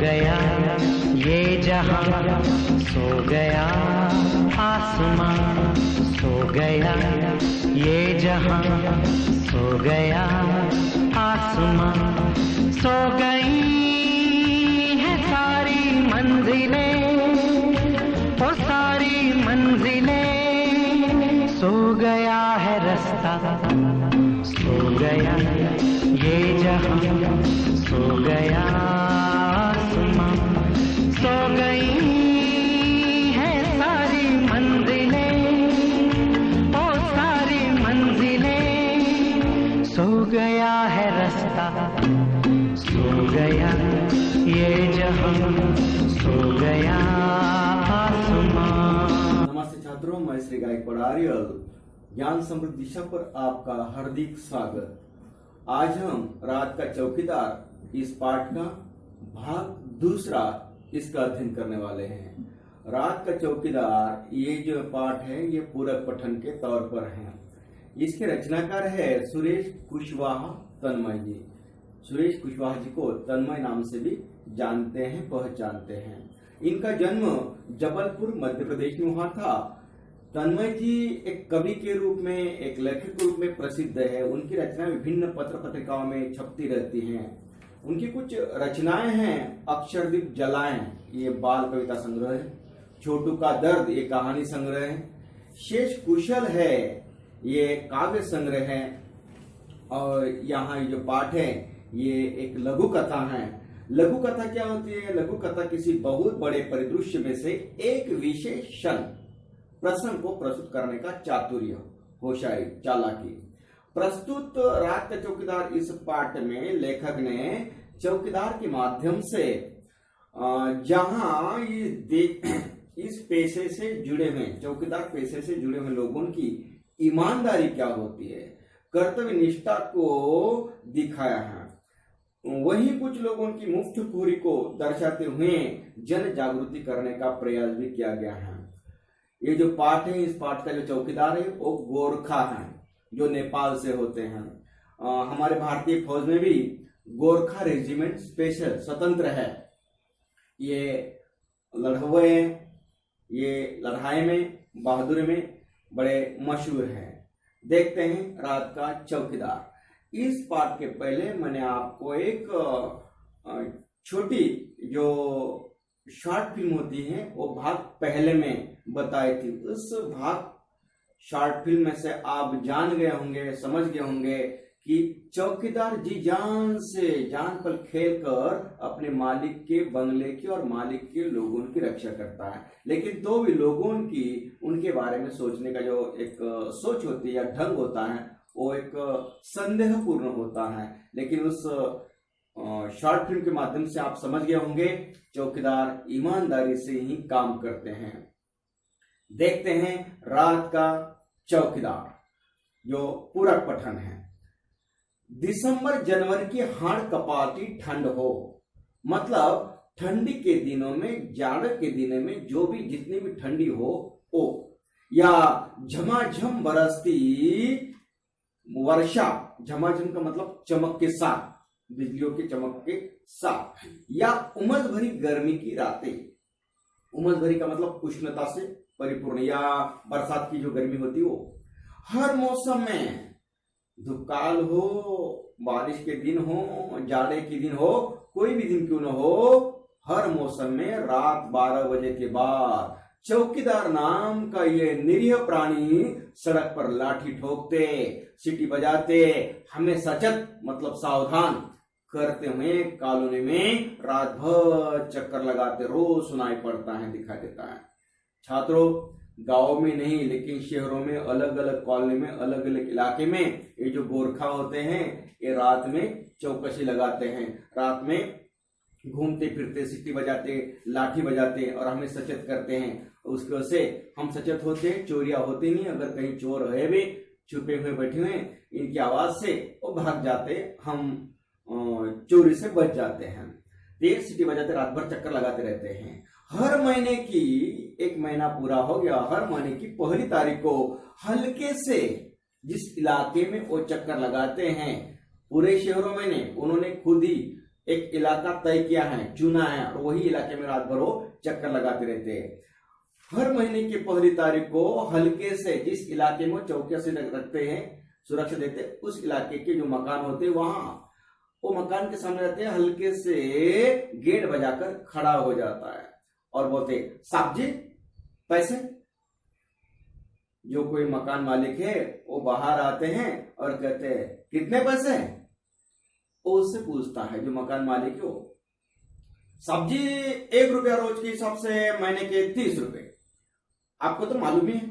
गया ये जहां, सो गया आसमां, सो गया ये जहां, सो गया आसमां, सो गई है सारी मंजिलें, वो सारी मंजिलें, सो गया है रास्ता, सो गया ये जहां, सो गया आसमां, सो गई है सारी मंजिलें, ओ सारी मंजिलें, सो गया है रास्ता, सो गया ये जहां, सो गया आसमां। नमस्ते छात्रों, मैं श्री गायकवाड़ आर्यल ज्ञान समृद्ध दिशा पर आपका हार्दिक स्वागत। आज हम रात का चौकीदार इस पाठ का भाग दूसरा इसका अध्ययन करने वाले हैं। रात का चौकीदार ये जो पाठ है ये पूरक पठन के तौर पर है। इसके रचनाकार है सुरेश कुशवाहा तन्मय जी। सुरेश कुशवाहा जी को तन्मय नाम से भी जानते हैं, पहचानते हैं। इनका जन्म जबलपुर मध्य प्रदेश में हुआ था। तन्मय जी एक कवि के रूप में, एक लेखक के रूप में प्रसिद्ध है। उनकी रचनाएं विभिन्न पत्र पत्रिकाओं में छपती रहती हैं। उनकी कुछ रचनाएं हैं अक्षरदीप जलाएं, ये बाल कविता संग्रह है। छोटू का दर्द, ये कहानी संग्रह है। शेष कुशल है, ये काव्य संग्रह है। और यहाँ ये जो पाठ है ये एक लघु कथा है। लघु कथा क्या होती है? लघु कथा किसी बहुत बड़े परिदृश्य में से एक विशेष प्रसंग को प्रस्तुत करने का चातुर्य, होशियारी, चालाकी। प्रस्तुत रात का चौकीदार इस पाठ में लेखक ने चौकीदार के माध्यम से जहां इस पेशे से जुड़े हुए, चौकीदार पेशे से जुड़े हुए लोगों की ईमानदारी क्या होती है, कर्तव्य निष्ठा को दिखाया है। वहीं कुछ लोगों की मुफ्तखोरी को दर्शाते हुए जन जागृति करने का प्रयास भी किया गया है। ये जो पाठ है, इस पाठ का जो चौकीदार है वो गोरखा है, जो नेपाल से होते हैं। हमारे भारतीय फौज में भी गोरखा रेजिमेंट स्पेशल स्वतंत्र है। ये लड़हुए, ये लड़ाई में, बहादुरी में बड़े मशहूर हैं। देखते हैं रात का चौकीदार। इस पाठ के पहले मैंने आपको एक छोटी जो शॉर्ट फिल्म होती है वो भाग पहले में बताई थी। उस भाग शॉर्ट फिल्म में से आप जान गए होंगे, समझ गए होंगे कि चौकीदार जी जान से जान पर खेलकर अपने मालिक के बंगले की और मालिक के लोगों की रक्षा करता है। लेकिन तो भी लोगों की उनके बारे में सोचने का जो एक सोच होती है या ढंग होता है वो एक संदेहपूर्ण होता है। लेकिन उस शॉर्ट फिल्म के माध्यम से आप समझ गए होंगे चौकीदार ईमानदारी से ही काम करते हैं। देखते हैं रात का चौकीदार, जो पूरक पठन है। दिसंबर जनवरी की हाड़ कपाटी ठंड हो, मतलब ठंडी के दिनों में, जाड़ के दिनों में जो भी जितनी भी ठंडी हो ओ, या झमाझम बरसती वर्षा, झमाझम का मतलब चमक के साथ, बिजलियों के चमक के साथ, या उमस भरी गर्मी की रातें। उमस भरी का मतलब उष्णता से परिपूर्ण, या बरसात की जो गर्मी होती है वो। हर मौसम में, धूपकाल हो, बारिश के दिन हो, जाड़े के दिन हो, कोई भी दिन क्यों न हो, हर मौसम में रात 12 बजे के बाद चौकीदार नाम का ये निरीह प्राणी सड़क पर लाठी ठोकते, सीटी बजाते, हमें सचेत मतलब सावधान करते हुए कॉलोनी में रात भर चक्कर लगाते रोज सुनाई पड़ता है, दिखाई देता है। छात्रों, गांव में नहीं लेकिन शहरों में अलग अलग कॉलोनी में, अलग अलग इलाके में ये जो गोरखा होते हैं ये रात में चौकसी लगाते हैं। रात में घूमते फिरते, सीटी बजाते, लाठी बजाते और हमें सचेत करते हैं। उसकी वजह से हम सचेत होते हैं, चोरियां होती नहीं। अगर कहीं चोर है भी छुपे हुए बैठे हुए, इनकी आवाज से वो भाग जाते, हम चोरी से बच जाते हैं। देर सीटी बजाते रात भर चक्कर लगाते रहते हैं। हर महीने की, एक महीना पूरा हो गया, हर महीने की पहली तारीख को हल्के से जिस इलाके में वो चक्कर लगाते हैं, पूरे शहरों में नहीं, उन्होंने खुद ही एक इलाका तय किया है, चुना है, और वही इलाके में रात भर वो चक्कर लगाते रहते हैं। हर महीने की पहली तारीख को हल्के से जिस इलाके में चौकिया से रखते हैं, सुरक्षा देते हैं, उस इलाके के जो मकान होते हैं वहां वो मकान के सामने रहते हैं, हल्के से गेट बजाकर खड़ा हो जाता है और बोलते साहब जी पैसे। जो कोई मकान मालिक है वो बाहर आते हैं और कहते हैं कितने पैसे हैं। वो उससे पूछता है जो मकान मालिक है, वो साहब जी 1 रुपया रोज के हिसाब से, महीने के 30 रुपए। आपको तो मालूम ही है।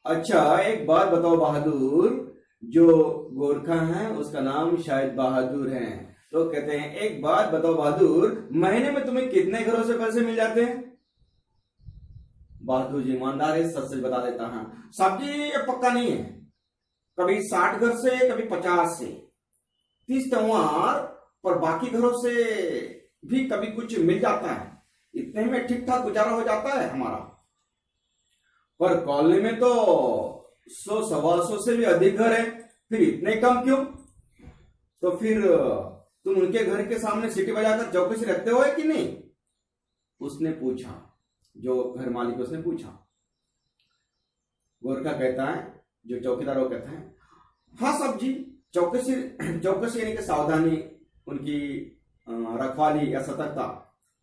अच्छा एक बात बताओ बहादुर, जो गोरखा है उसका नाम शायद बहादुर है, तो कहते हैं एक बात बताओ बहादुर, महीने में तुम्हें कितने घरों से पैसे मिल जाते हैं। बहादुर जी ईमानदार है, सच सच बता देता है। साहब जी ये पक्का नहीं है, कभी 60 घर से, कभी 50 से, 30 त्योहार, पर बाकी घरों से भी कभी कुछ मिल जाता है। इतने में ठीक ठाक गुजारा हो जाता है हमारा। पर कॉलोनी में तो 100-125 से भी अधिक घर है, फिर इतने कम क्यों? तो फिर तुम उनके घर के सामने सीटी बजाकर चौकसी रखते हो कि नहीं? उसने पूछा, जो घर मालिक उसने पूछा। गोरखा कहता है, जो चौकीदार वो कहता है हाँ साहब जी, चौकसी यानी कि सावधानी, उनकी रखवाली या सतर्कता,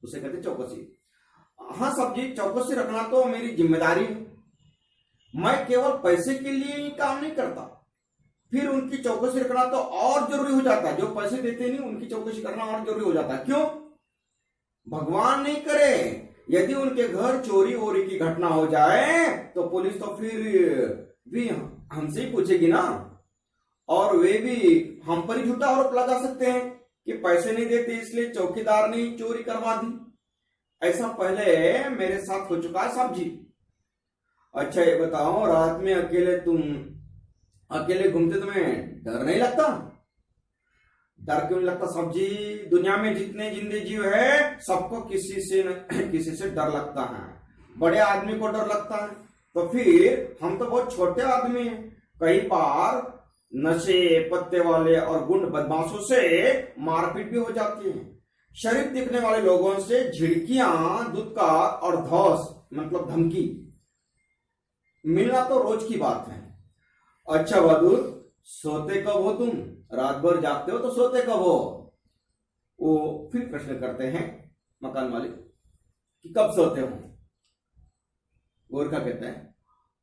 उसे कहते चौकसी। हाँ साहब जी, चौकसी रखना तो मेरी जिम्मेदारी है। मैं केवल पैसे के लिए ही काम नहीं करता, फिर उनकी चौकसी रखना तो और जरूरी हो जाता है। जो पैसे देते नहीं उनकी चौकसी करना और जरूरी हो जाता है। क्यों? भगवान नहीं करे, यदि उनके घर चोरी वोरी की घटना हो जाए तो पुलिस तो फिर भी हमसे ही पूछेगी ना, और वे भी हम पर ही झूठा आरोप लगा सकते हैं कि पैसे नहीं देते इसलिए चौकीदार ने चोरी करवा दी। ऐसा पहले मेरे साथ हो चुका है साहब जी। अच्छा ये बताओ, रात में अकेले घूमते तुम्हें डर नहीं लगता? डर क्यों नहीं लगता साहब जी? दुनिया में जितने जिंदे जीव है सबको किसी से डर लगता है। बड़े आदमी को डर लगता है, तो फिर हम तो बहुत छोटे आदमी हैं। कई बार नशे पत्ते वाले और गुंड बदमाशों से मारपीट भी हो जाती है। शरीफ दिखने वाले लोगों से झिड़कियां, दुत्कार और धौस मतलब धमकी मिलना तो रोज की बात है। अच्छा बहादुर, सोते कब हो तुम? रात भर जागते हो तो सोते कब हो? वो फिर प्रश्न करते हैं मकान मालिक कि कब सोते हो? गोरखा कहते हैं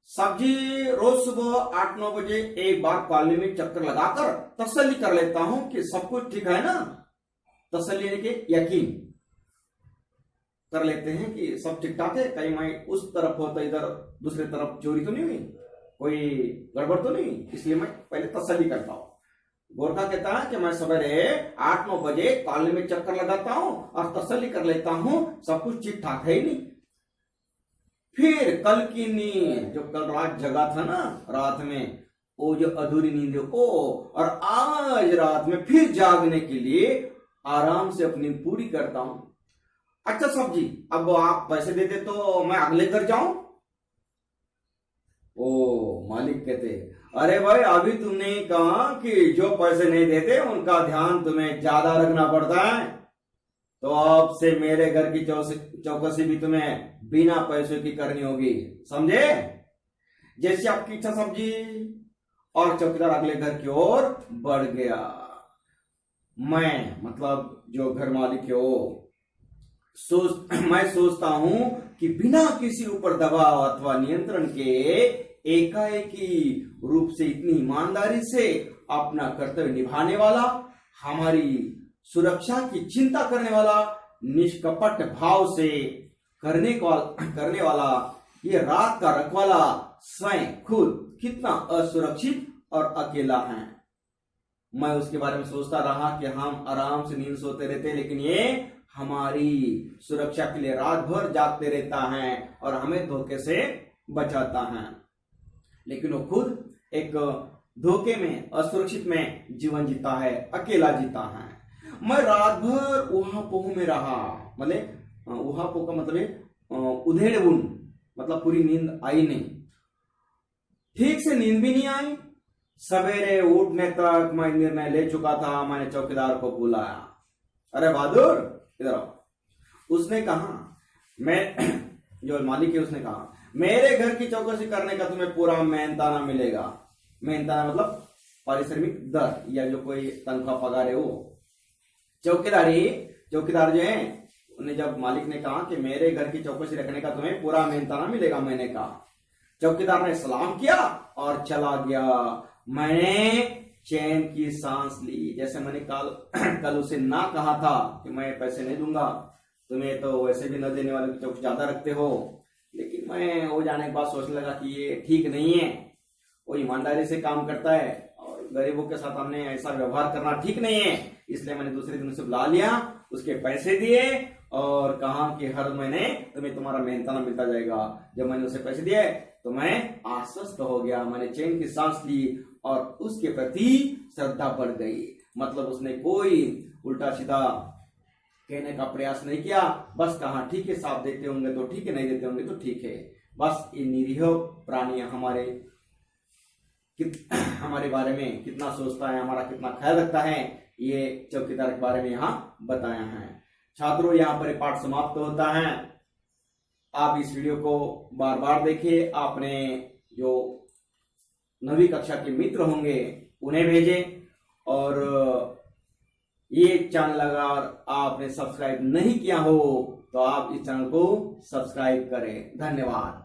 साहब जी, रोज सुबह 8-9 बजे एक बार कॉलोनी में चक्कर लगाकर तसल्ली कर लेता हूं कि सब कुछ ठीक है ना। तसल्ली यानी कि यकीन कर लेते हैं कि सब ठीक ठाक है, कहीं मैं उस तरफ हो तो इधर दूसरी तरफ चोरी तो नहीं हुई, कोई गड़बड़ तो नहीं, इसलिए मैं पहले तसल्ली करता हूं। गोरखा कहता है कि मैं सवेरे 8-9 बजे कॉलोनी में चक्कर लगाता हूं और तसल्ली कर लेता हूं सब कुछ ठीक ठाक है ही नहीं। फिर कल की नींद, जो कल रात जगा था ना, रात में वो जो अधूरी नींद है वो, और आज रात में फिर जागने के लिए आराम से अपनी पूरी करता हूं। अच्छा साहब जी, अब आप पैसे देते तो मैं अगले घर जाऊं? ओ मालिक कहते, अरे भाई अभी तुमने कहा कि जो पैसे नहीं देते उनका ध्यान तुम्हें ज्यादा रखना पड़ता है, तो अब से मेरे घर की चौकसी भी तुम्हें बिना पैसों की करनी होगी, समझे? जैसी आपकी इच्छा साहब जी। और चौकीदार अगले घर की ओर बढ़ गया। मैं मतलब जो घर मालिक है वो मैं सोचता हूं कि बिना किसी ऊपर दबाव अथवा नियंत्रण के एकाएकी रूप से इतनी ईमानदारी से अपना कर्तव्य निभाने वाला, हमारी सुरक्षा की चिंता करने वाला, निष्कपट भाव से करने वाला ये रात का रखवाला स्वयं खुद कितना असुरक्षित और अकेला है। मैं उसके बारे में सोचता रहा कि हम आराम से नींद सोते रहते, लेकिन ये हमारी सुरक्षा के लिए रात भर जागते रहता है और हमें धोखे से बचाता है, लेकिन वो खुद एक धोखे में, असुरक्षित में जीवन जीता है, अकेला जीता है। मैं रात भर उहा पोह में रहा, मतलब उहा पोह का मतलब उधेड़ बुन, मतलब पूरी नींद आई नहीं, ठीक से नींद भी नहीं आई। सवेरे उठने तक मैं निर्णय ले चुका था, मैंने चौकीदार को बुलाया। अरे बहादुर इधर आओ। उसने कहा, मैं जो मालिक है उसने कहा, मेरे घर की चौकसी करने का तुम्हें पूरा मेहनताना मिलेगा। मेहनताना मतलब पारिश्रमिक दर या जो कोई तनख्वाह पगार है वो। चौकीदार जो है उन्हें जब मालिक ने कहा कि मेरे घर की चौकसी रखने का तुम्हें पूरा मेहनताना मिलेगा, मैंने कहा। चौकीदार ने सलाम किया और चला गया। मैंने चैन की सांस ली। जैसे मैंने कल उसे ना कहा था कि मैं पैसे नहीं दूंगा, तुम्हें तो वैसे भी न देने वाले की चौकसी ज्यादा रखते हो, लेकिन मैं हो जाने के बाद सोचने लगा कि ये ठीक नहीं है। वो ईमानदारी से काम करता है और गरीबों के साथ हमने ऐसा व्यवहार करना ठीक नहीं है, इसलिए मैंने दूसरे दिन उसे बुला लिया, उसके पैसे दिए और कहा कि हर महीने तुम्हें तुम्हारा मेहनताना मिलता जाएगा। जब मैंने उसे पैसे दिए तो मैं आश्वस्त हो गया, मैंने चैन की सांस ली और उसके प्रति श्रद्धा बढ़ गई। मतलब उसने कोई उल्टा सीधा कहने का प्रयास नहीं किया, बस कहा ठीक है, साथ देते होंगे तो ठीक है, नहीं देते होंगे तो ठीक है। बस ये निरीह प्राणी हमारे बारे में कितना सोचता है, हमारा कितना ख्याल रखता है, ये चौकीदार के बारे में यहाँ बताया है। छात्रों, यहाँ पर पाठ समाप्त होता है। आप इस वीडियो को बार बार देखिए, आपने जो 9वीं कक्षा के मित्र होंगे उन्हें भेजें, और ये चैनल अगर आपने सब्सक्राइब नहीं किया हो तो आप इस चैनल को सब्सक्राइब करें। धन्यवाद।